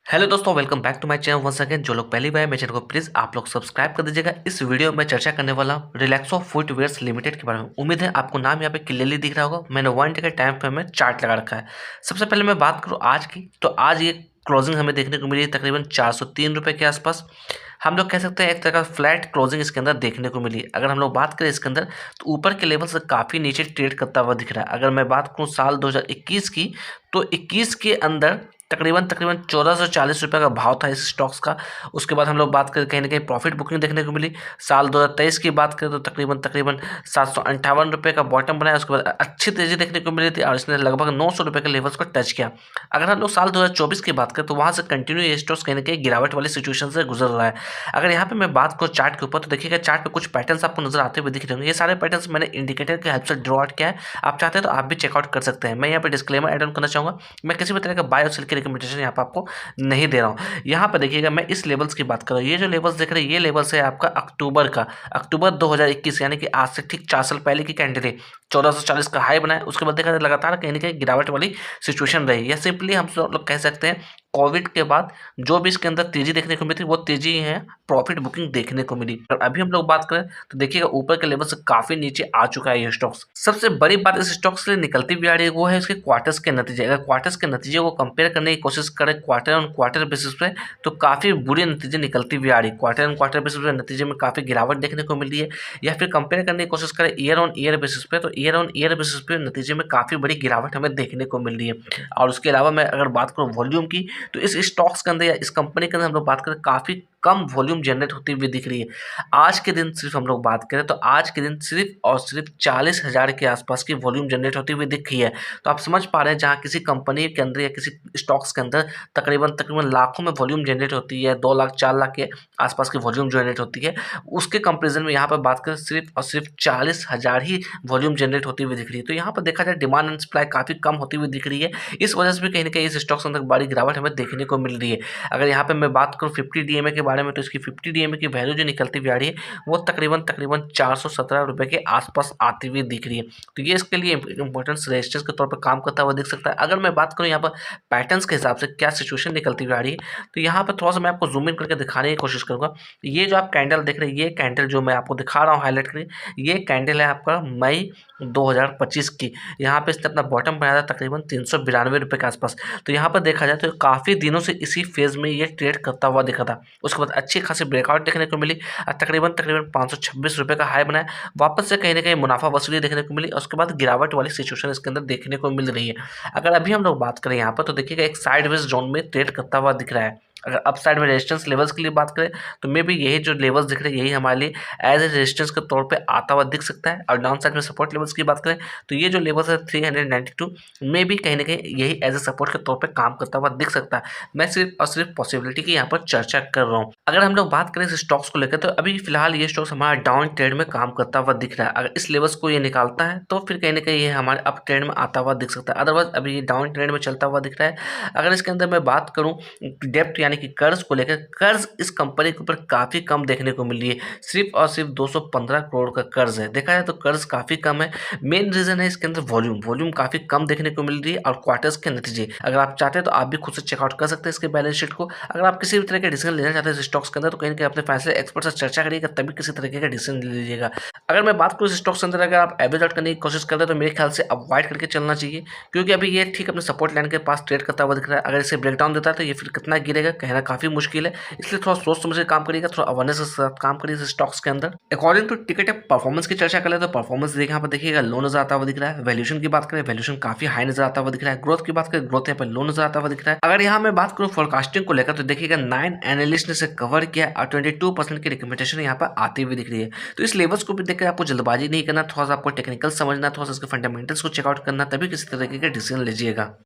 Hello दोस्तों, welcome back to my channel once again. जो लोग पहली बार मेरे चैनल को प्लीज़ आप लोग सब्सक्राइब कर दीजिएगा। इस वीडियो में चर्चा करने वाला हूं रिलैक्सो फुटवेयर्स लिमिटेड के बारे में। उम्मीद है आपको नाम यहाँ पे क्लियरली दिख रहा होगा। मैंने 1 डे के टाइम फ्रेम में चार्ट लगा रखा है। सबसे पहले मैं बात करूँ आज की, तो आज ये क्लोजिंग हमें देखने को मिली है तकरीबन 403 रुपये के आसपास। हम लोग कह सकते हैं एक तरह का फ्लैट क्लोजिंग इसके अंदर देखने को मिली है। अगर हम लोग बात करें इसके अंदर, तो ऊपर के लेवल से काफ़ी नीचे ट्रेड करता हुआ दिख रहा है। अगर मैं बात करूँ साल 2021 की, तो 21 के अंदर तकरीबन 1440 रुपये का भाव था इस स्टॉक्स का। उसके बाद हम लोग बात करें कहीं ना कहीं प्रॉफिट बुकिंग देखने को मिली। साल 2023 की बात करें तो तकरीबन 758 रुपये का बॉटम बनाया। उसके बाद अच्छी तेज़ी देखने को मिली थी और इसने लगभग 900 रुपये के लेवल्स को टच किया। अगर हम लोग साल 2024 की बात करें तो वहाँ से कंटिन्यू ये स्टॉक्स कहीं ना कहीं गिरावट वाली सिचुएशन से गुजर रहा है। अगर यहाँ पे मैं बात करूँ चार्ट के ऊपर, तो देखिएगा चार्ट पे कुछ पैटर्न्स आपको नजर आते हुए दिख रहे होंगे। ये सारे पैटर्न्स मैंने इंडिकेटर के हेल्प से ड्रॉ आउट किया है। आप चाहते हैं तो आप भी चेकआउट कर सकते हैं। मैं यहाँ पे डिस्क्लेमर ऐड ऑन करना चाहूँगा, मैं किसी भी तरह का बाय और सेल की रिकमेंडेशन यहाँ पे आपको नहीं दे रहा हूँ। यहाँ पर देखिएगा मैं इस लेवल्स की बात कर रहा हूँ। ये जो लेवल्स देख रहे हैं, ये लेवल्स है आपका अक्टूबर 2021, यानी कि आज से ठीक 4 साल पहले की कैंडल है। 1440 का हाई बनाया, उसके बाद देखा जाए लगातार कहीं ना कहीं गिरावट वाली सिचुएशन रही। या सिंपली हम लोग कह सकते हैं कोविड के बाद जो भी इसके अंदर तेजी देखने को मिली थी, वो तेजी ही है प्रॉफिट बुकिंग देखने को मिली। और अभी हम लोग बात करें तो देखिएगा ऊपर के लेवल से काफी नीचे आ चुका है ये स्टॉक्स। सबसे बड़ी बात इस स्टॉक्स के लिए निकलती भी आ रही है, वो है इसके क्वार्टर्स के नतीजे। अगर क्वार्टर्स के नतीजे को कंपेयर करने की कोशिश करें क्वार्टर ऑन क्वार्टर बेसिस पे, तो काफी बुरे नतीजे निकलती भी आ रही है। क्वार्टर ऑन क्वार्टर बेसिस पे नतीजे में काफी गिरावट देखने को मिल रही है। या फिर कंपेयर करने की कोशिश करें ईयर ऑन ईयर बेसिस पे, तो ईयर ऑन ईयर बेसिस पे नतीजे में काफी बड़ी गिरावट हमें देखने को मिल रही है। और उसके अलावा मैं अगर बात करूँ वॉल्यूम की, तो इस स्टॉक्स के अंदर या इस कंपनी के अंदर हम लोग बात करें काफी कम वॉल्यूम जनरेट होती हुई दिख रही है। आज के दिन सिर्फ हम लोग बात करें तो आज के दिन सिर्फ और सिर्फ 40,000 के आसपास की वॉल्यूम जनरेट होती हुई दिख रही है। तो आप समझ पा रहे हैं, जहाँ किसी कंपनी के अंदर या किसी स्टॉक्स के अंदर तकरीबन लाखों में वॉल्यूम जनरेट होती है, 2 लाख 4 लाख के आसपास की वॉल्यूम जनरेट होती है, उसके कंपेरिजन में यहाँ पर बात करें सिर्फ और सिर्फ 40,000 ही वॉल्यूम जनरेट होती हुई दिख रही है। तो यहाँ पर देखा जाए डिमांड एंड सप्लाई काफ़ी कम होती हुई दिख रही है। इस वजह से भी कहीं ना कहीं इस स्टॉक्स के अंदर बड़ी गिरावट हमें देखने को मिल रही है। अगर यहाँ पे मैं बात करूँ 50 डीएमए के बारे में, तो इसकी 50 डीएमए की वैल्यू जो निकलती हुई आ रही है, वो तकरीबन 417 रुपये के आसपास आती हुई दिख रही है। तो ये इसके लिए इंपॉर्टेंस रेजिस्टेंस के तौर पर काम करता हुआ दिख सकता है। अगर मैं बात करूँ यहाँ पर पैटर्न्स के हिसाब से क्या सिचुएशन निकलती हुई आ रही है, तो यहाँ पर थोड़ा सा मैं आपको जूम इन करके दिखाने की कोशिश करूँगा। ये जो आप कैंडल देख रहे हैं, ये कैंडल जो मैं आपको दिखा रहा हूँ हाईलाइट करिए, ये कैंडल है आपका मई 2025 की। यहाँ पे इसने अपना बॉटम बनाया था तकरीबन 392 रुपये के आसपास। तो यहाँ पर देखा जाए तो काफ़ी दिनों से इसी फेज में ये ट्रेड करता हुआ दिखा था। उसके बाद अच्छी खासी ब्रेकआउट देखने को मिली और तकरीबन 526 रुपये का हाई बनाया। वापस से कहीं ना कहीं मुनाफा वसूली देखने को मिली और उसके बाद गिरावट वाली सिचुएशन इसके अंदर देखने को मिल रही है। अगर अभी हम लोग बात करें यहाँ पर, तो देखिएगा एक साइडवेज जोन में ट्रेड करता हुआ दिख रहा है। अगर अप साइड में रेजिस्टेंस लेवल्स के लिए बात करें, तो मे भी यही जो लेवल्स दिख रहे हैं, यही हमारे लिए एज ए रेजिस्टेंस के तौर पे आता हुआ दिख सकता है। और डाउन साइड में सपोर्ट लेवल्स की बात करें, तो ये जो लेवल्स है 392 में भी कहीं ना कहीं यही एज ए सपोर्ट के तौर पे काम करता हुआ दिख सकता है। मैं सिर्फ और सिर्फ पॉसिबिलिटी की यहाँ पर चर्चा कर रहा हूँ। अगर हम लोग बात करें इस स्टॉक्स को लेकर, तो अभी फिलहाल ये स्टॉक्स हमारा डाउन ट्रेड में काम करता हुआ दिख रहा है। अगर इस लेवल्स को ये निकालता है, तो फिर कहीं ना कहीं ये हमारे अप ट्रेंड में आता हुआ दिख सकता है। अदरवाइज अभी ये डाउन ट्रेंड में चलता हुआ दिख रहा है। अगर इसके अंदर मैं बात करूँ डेप्ट यानी कि कर्ज को लेकर, कर्ज इस कंपनी के ऊपर काफ़ी कम देखने को मिल रही है। सिर्फ और सिर्फ 215 करोड़ का कर्ज है। देखा जाए तो कर्ज काफ़ी कम है। मेन रीज़न है इसके अंदर वॉल्यूम काफ़ी कम देखने को मिल रही है और क्वार्टर्स के नतीजे। अगर आप चाहते हैं तो आप भी खुद से चेकआउट कर सकते हैं इसके बैलेंस शीट को। अगर आप किसी भी तरह के डिसीजन लेना चाहते हैं स्टॉक्स के अंदर, तो कहीं ना कहीं अपने फाइनेंशियल एक्सपर्ट से चर्चा करिएगा, तभी किसी तरीके का डिसीजन ले लीजिएगा। अगर मैं बात करूँ इस स्टॉक्स के अंदर, अगर आप एवरेज आउट करने की कोशिश करते हैं, तो मेरे ख्याल से अवॉइड करके चलना चाहिए, क्योंकि अभी ये ठीक अपने सपोर्ट लाइन के पास ट्रेड करता हुआ दिख रहा है। अगर इसे ब्रेकडाउन देता है, तो ये फिर कितना गिरेगा कहना काफ़ी मुश्किल है। इसलिए थोड़ा सोच समझ के काम करिएगा, थोड़ा अवेयरनेस के साथ काम करिए स्टॉक्स के अंदर। अकॉर्डिंग टू टिकट परफॉर्मेंस की चर्चा करें, तो परफॉर्मेंस यहाँ पर देखिएगा लो नजर आता हुआ दिख रहा है। वैल्यूएशन की बात करें, वैल्यूएशन काफी हाई नजर आता हुआ दिख रहा है। ग्रोथ की बात करें, ग्रोथ यहाँ पर लो नजर आता हुआ दिख रहा है। अगर यहाँ मैं बात करूँ फोरकास्टिंग को लेकर, तो देखिएगा 9 एनालिस्ट ने इसे कवर किया और 22% की रिकमेंडेशन यहाँ पर आती हुई दिख रही है। तो इस लेवल्स को भी देखकर आपको जल्दबाजी नहीं करना, थोड़ा सा आपको टेक्निकल समझना, थोड़ा सा इसके फंडामेंटल्स को चेकआउट करना, तभी किसी तरीके का डिसीजन लीजिएगा।